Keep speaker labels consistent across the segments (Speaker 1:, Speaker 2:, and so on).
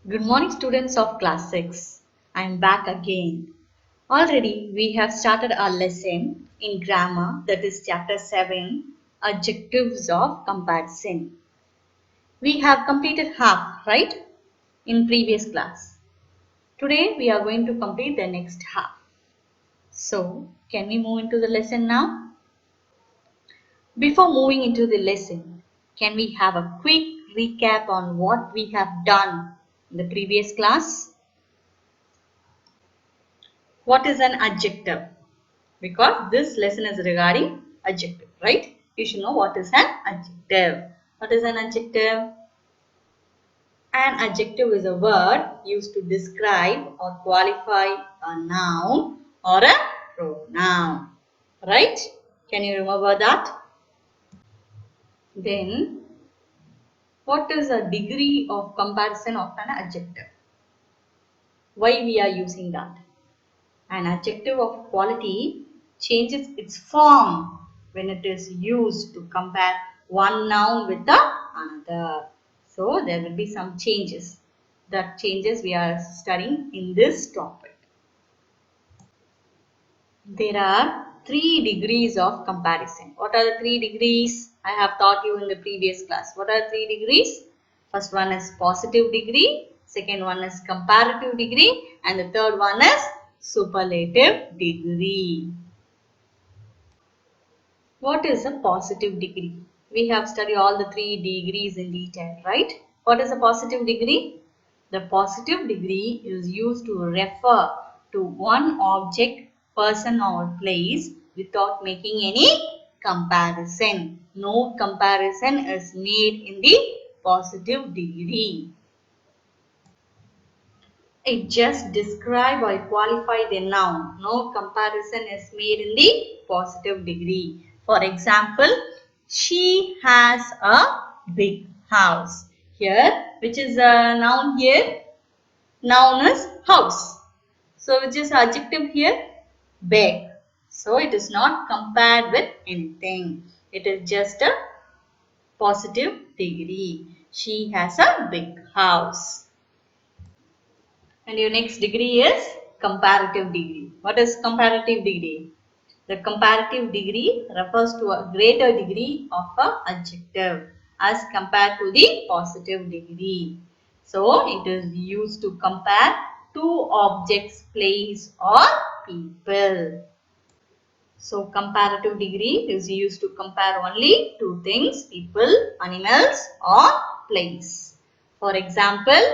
Speaker 1: Good morning, students of Class 6. I am back again. Already, we have started our lesson in grammar, that is chapter 7, Adjectives of Comparison. We have completed half, right? In previous class. Today, we are going to complete the next half. So, can we move into the lesson now? Before moving into the lesson, can we have a quick recap on what we have done in the previous class? What is an adjective? Because this lesson is regarding adjective, right? You should know what is an adjective. What is an adjective? An adjective is a word used to describe or qualify a noun or a pronoun, right? Can you remember that? Then, what is a degree of comparison of an adjective? Why we are using that? An adjective of quality changes its form when it is used to compare one noun with the another. So there will be some changes. That changes we are studying in this topic. There are 3 degrees of comparison. What are the 3 degrees? I have taught you in the previous class. What are 3 degrees? First one is positive degree, second one is comparative degree, and the third one is superlative degree. What is a positive degree? We have studied all the 3 degrees in detail, right? What is a positive degree? The positive degree is used to refer to one object, person or place without making any comparison. No comparison is made in the positive degree. It just describe or qualify the noun. No comparison is made in the positive degree. For example, she has a big house. Here, which is a noun here? Noun is house. So, which is adjective here? Big. So, it is not compared with anything. It is just a positive degree. She has a big house. And your next degree is comparative degree. What is comparative degree? The comparative degree refers to a greater degree of an adjective as compared to the positive degree. So, it is used to compare two objects, place or people. So, comparative degree is used to compare only two things, people, animals or place. For example,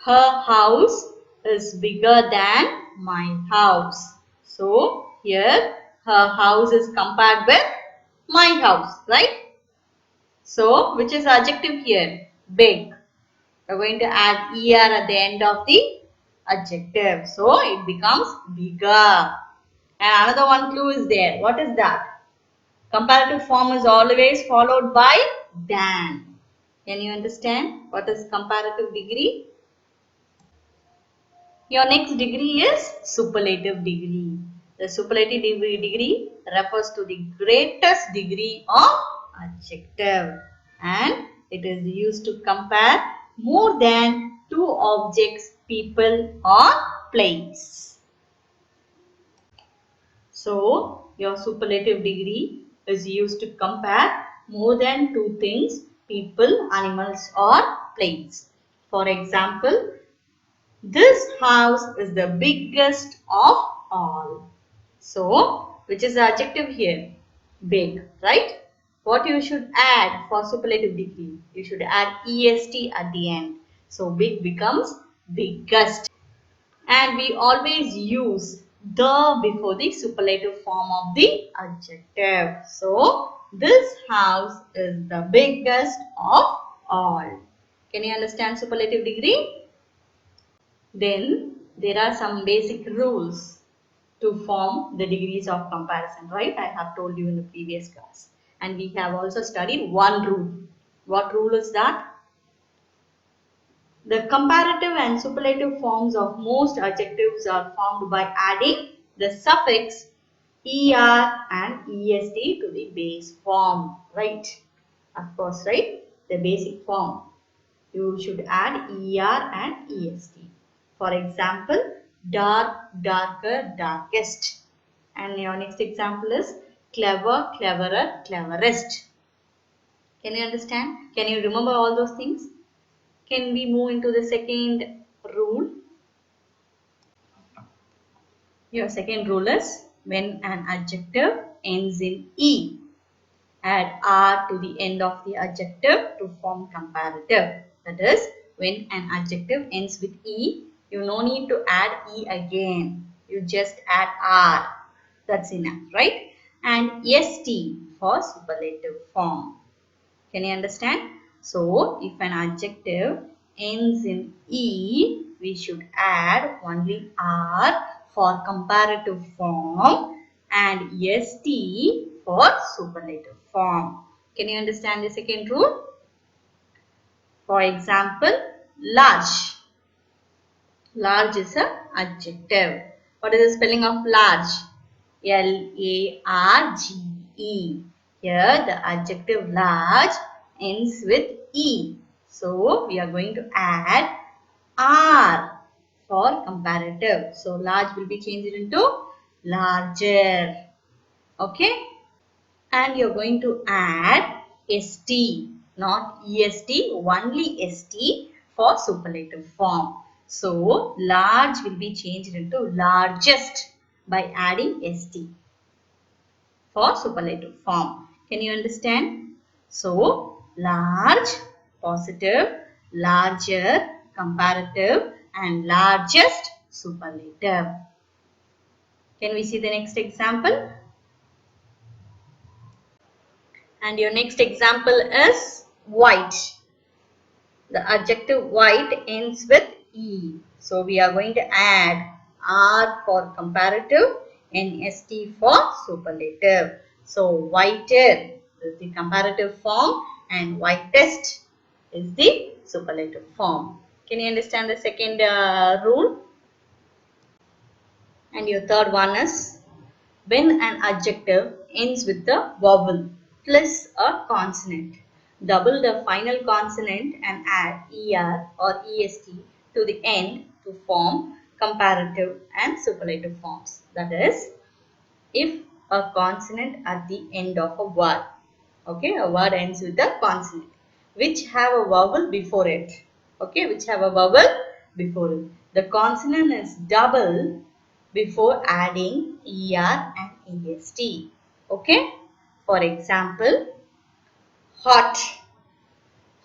Speaker 1: her house is bigger than my house. So, here her house is compared with my house, right? So, which is adjective here? Big. We are going to add er at the end of the adjective. So, it becomes bigger. And another one clue is there. What is that? Comparative form is always followed by than. Can you understand what is comparative degree? Your next degree is superlative degree. The superlative degree refers to the greatest degree of adjective and it is used to compare more than two objects, people or place. So, your superlative degree is used to compare more than two things, people, animals or place. For example, this house is the biggest of all. So, which is the adjective here? Big, right? What you should add for superlative degree? You should add est at the end. So, big becomes biggest. And we always use the before the superlative form of the adjective. So, this house is the biggest of all. Can you understand superlative degree? Then there are some basic rules to form the degrees of comparison, right? I have told you in the previous class. And we have also studied one rule. What rule is that? The comparative and superlative forms of most adjectives are formed by adding the suffix er and est to the base form, right? Of course, right? The basic form. you should add er and est. For example, dark, darker, darkest. And your next example is clever, cleverer, cleverest. Can you understand? Can you remember all those things? Can we move into the second rule? Your second rule is when an adjective ends in E, add R to the end of the adjective to form comparative. That is, when an adjective ends with E, you no need to add E again. You just add R. That's enough, right? And ST for superlative form. Can you understand? So, if an adjective ends in E, we should add only R for comparative form and ST for superlative form. Can you understand the second rule? For example, large. Large is an adjective. What is the spelling of large? Large. Here the adjective large ends with E. So we are going to add R for comparative. So large will be changed into larger. Okay. And you're going to add ST, not EST, only ST for superlative form. So, large will be changed into largest by adding ST for superlative form. Can you understand? So, large, positive, larger, comparative and largest superlative. Can we see the next example? And your next example is white. The adjective white ends with E. So we are going to add R for comparative and ST for superlative. So whiter is the comparative form and whitest is the superlative form. Can you understand the second rule? And your third one is when an adjective ends with a vowel plus a consonant. Double the final consonant and add er or est to the end to form comparative and superlative forms. That is, if a consonant at the end of a word. Okay, a word ends with a consonant which have a vowel before it. Okay, which have a vowel before it. The consonant is double before adding er and est. Okay, for example, hot,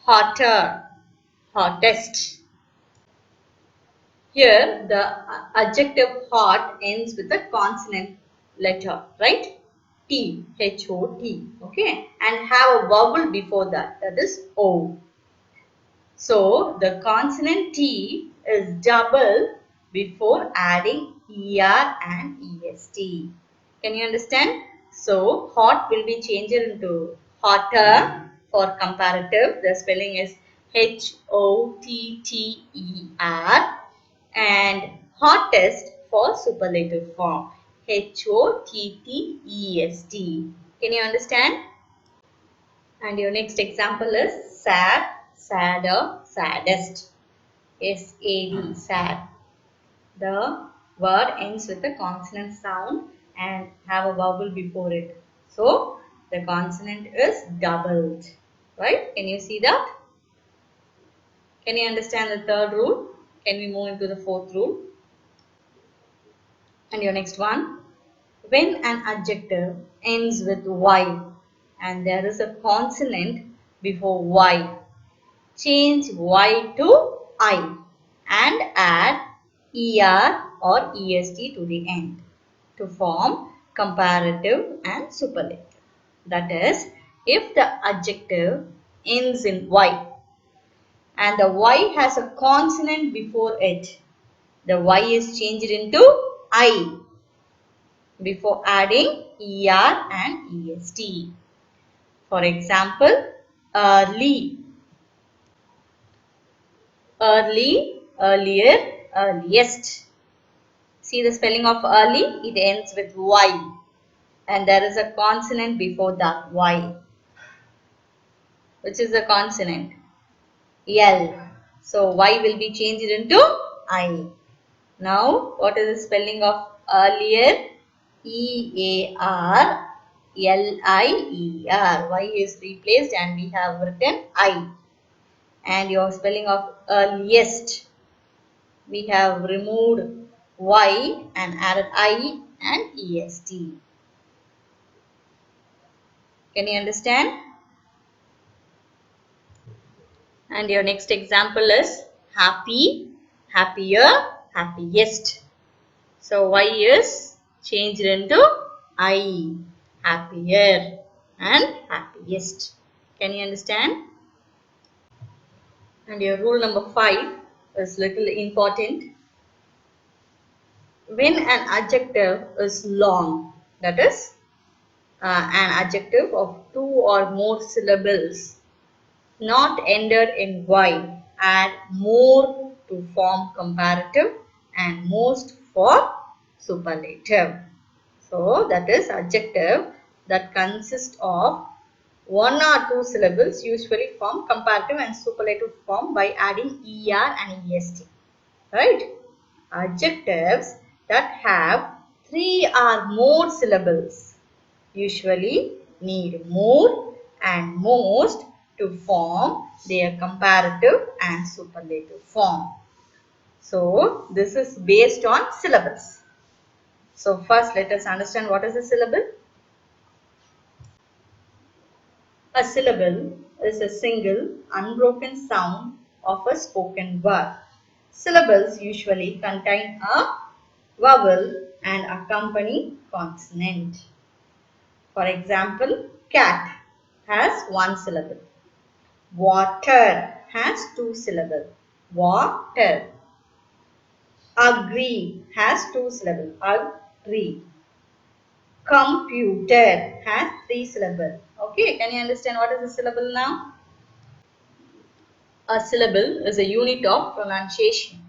Speaker 1: hotter, hottest. Here the adjective hot ends with a consonant letter, right? T, H-O-T, okay? And have a vowel before that, that is O. So, the consonant T is double before adding ER and EST. Can you understand? So, hot will be changed into hotter for comparative. The spelling is H-O-T-T-E-R and hottest for superlative form H-O-T-T-E-S-T. Can you understand? And your next example is sad, sadder, saddest. S-A-D, sad. The word ends with a consonant sound and have a vowel before it. So, the consonant is doubled. Right? Can you see that? Can you understand the third rule? Can we move into the fourth rule? And your next one. When an adjective ends with Y and there is a consonant before Y, change Y to I and add ER or EST to the end to form comparative and superlative. That is, if the adjective ends in Y and the Y has a consonant before it, the Y is changed into I before adding ER and EST. For example, early, early, earlier, earliest. See the spelling of early? It ends with Y and there is a consonant before that Y. Which is the consonant? L. So Y will be changed into I. Now, what is the spelling of earlier? EARLIER. Y is replaced and we have written I. And your spelling of earliest, we have removed Y and added I and EST. Can you understand? And your next example is happy, happier, happiest. So Y is changed into I, happier and happiest. Can you understand? And your rule number 5 is little important. When an adjective is long, that is an adjective of 2 or more syllables, not ended in Y, add more to form comparative and most for superlative. So that is adjective that consists of 1 or 2 syllables usually form comparative and superlative form by adding ER and EST. Right? Adjectives that have 3 or more syllables usually need more and most to form their comparative and superlative form. So, this is based on syllables. So, first let us understand what is a syllable. A syllable is a single unbroken sound of a spoken word. Syllables usually contain a vowel and accompany consonant. For example, cat has 1 syllable. Water has 2 syllables. Water. Agree has 2 syllables. Agree. Computer has 3 syllables. Okay, can you understand what is a syllable now? A syllable is a unit of pronunciation.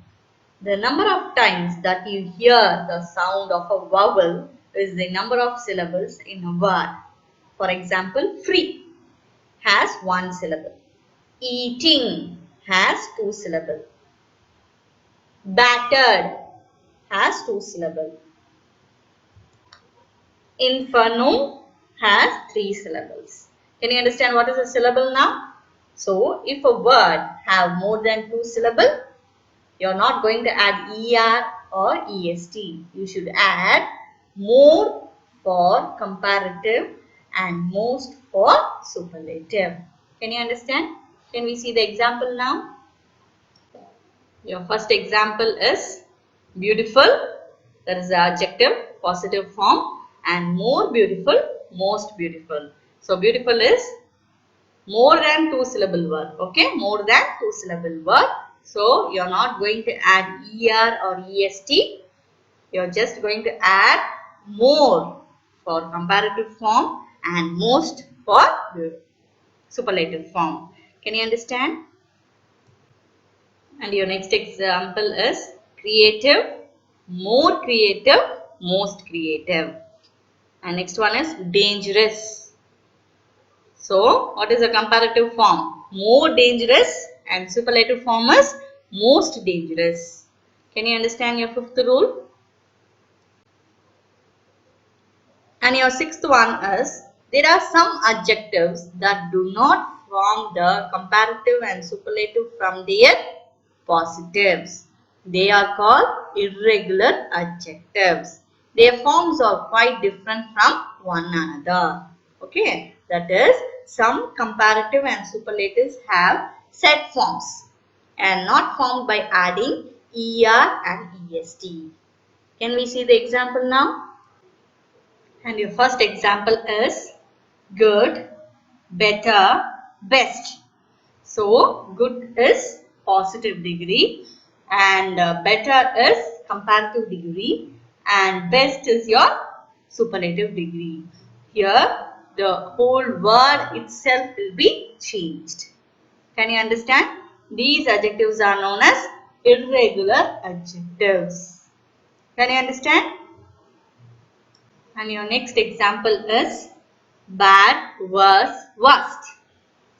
Speaker 1: The number of times that you hear the sound of a vowel is the number of syllables in a word. For example, free has 1 syllable. Eating has 2 syllables. Battered has 2 syllables. Inferno has 3 syllables. Can you understand what is a syllable now? So, if a word have more than 2 syllables, you are not going to add ER or EST. You should add more for comparative and most for superlative. Can you understand? Can we see the example now? Your first example is beautiful. That is the adjective, positive form, and more beautiful, most beautiful. So, beautiful is more than 2 syllable word. Okay, more than 2 syllable word. So, you are not going to add ER or EST. You are just going to add more for comparative form and most for superlative form. Can you understand? And your next example is creative, more creative, most creative. And next one is dangerous. So, what is the comparative form? More dangerous and superlative form is most dangerous. Can you understand your fifth rule? And your sixth one is there are some adjectives that do not form the comparative and superlative from their positives. They are called irregular adjectives. Their forms are quite different from one another. Okay, that is, some comparative and superlatives have set forms and not formed by adding ER and EST. Can we see the example now? And your first example is good, better, best. So, good is positive degree and better is comparative degree and best is your superlative degree. Here, the whole word itself will be changed. Can you understand? These adjectives are known as irregular adjectives. Can you understand? And your next example is bad, worse, worst.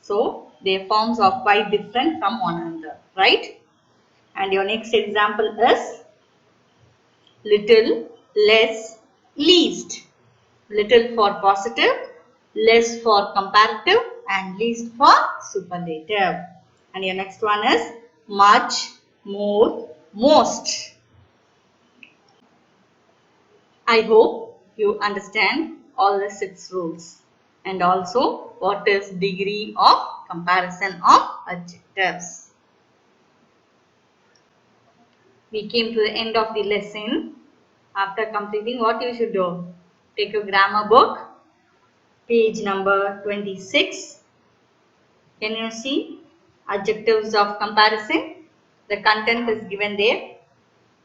Speaker 1: So, Their forms are quite different from one another, right? And your next example is little, less, least. Little for positive, less for comparative, and least for superlative. And your next one is much, more, most. I hope you understand all the 6 rules and also what is degree of comparison of adjectives. We came to the end of the lesson. After completing, what you should do? Take your grammar book, page number 26. Can you see adjectives of comparison? The content is given there.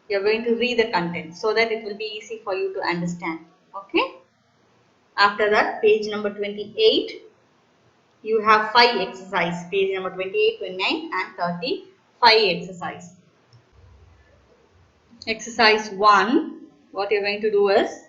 Speaker 1: You are going to read the content so that it will be easy for you to understand. Okay. After that, page number 28, you have 5 exercise. Page number 28, 29 and 30, 5 exercise. Exercise 1, what you are going to do is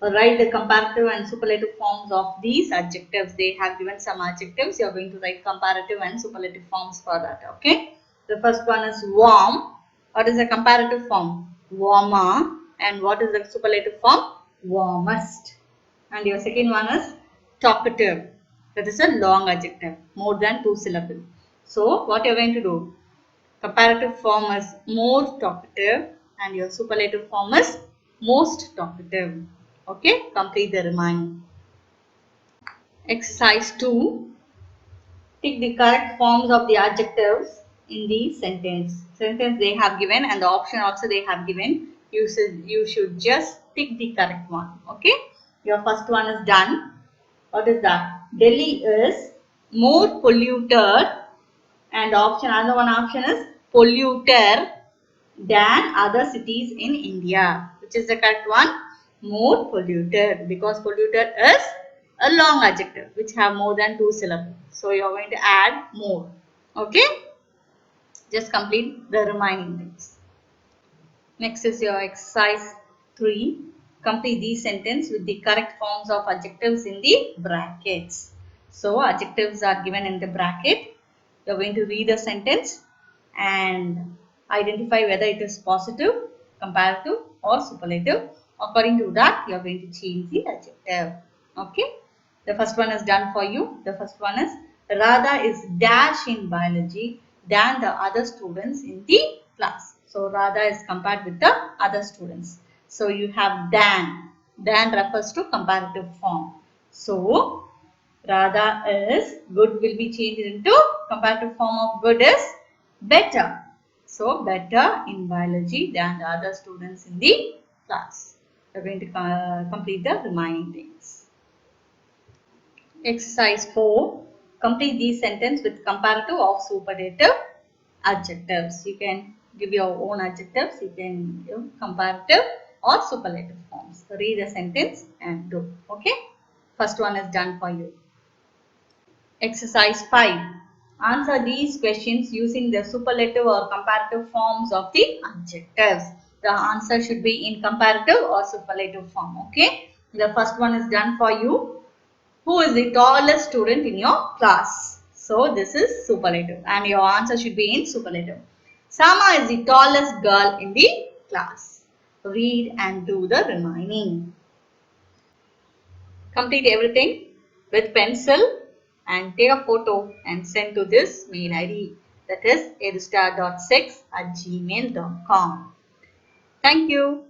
Speaker 1: write the comparative and superlative forms of these adjectives. They have given some adjectives. You are going to write comparative and superlative forms for that. Okay. The first one is warm. What is the comparative form? Warmer. And what is the superlative form? Warmest. And your second one is talkative. That is a long adjective, more than 2 syllables. So what you are going to do? Comparative form is more talkative and your superlative form is most talkative. Okay, complete the remaining. Exercise 2. Tick the correct forms of the adjectives in the sentence. Sentence they have given and the option also they have given. You should just tick the correct one. Okay. Your first one is done. What is that? Delhi is more polluted and another one option is polluter than other cities in India. Which is the correct one? More polluted, because polluted is a long adjective which have more than 2 syllables. So you are going to add more. Okay. Just complete the remaining things. Next is your exercise 3. Complete the sentence with the correct forms of adjectives in the brackets. So adjectives are given in the bracket. You are going to read the sentence and identify whether it is positive, comparative or superlative. According to that, you are going to change the adjective. Okay. The first one is done for you. The first one is Radha is dash in biology than the other students in the class. So Radha is compared with the other students. So you have than. Than refers to comparative form. So Radha is good will be changed into comparative form of good is better. So better in biology than the other students in the class. We are going to complete the remaining things. Exercise 4. Complete the sentence with comparative or superlative adjectives. You can give your own adjectives. You can give comparative or superlative forms. Read the sentence and do. Okay. First one is done for you. Exercise 5. Answer these questions using the superlative or comparative forms of the adjectives. The answer should be in comparative or superlative form. Okay. The first one is done for you. Who is the tallest student in your class? So this is superlative and your answer should be in superlative. Sama is the tallest girl in the class. Read and do the remaining. Complete everything with pencil and take a photo and send to this mail ID, that is edustar.6@gmail.com. Thank you.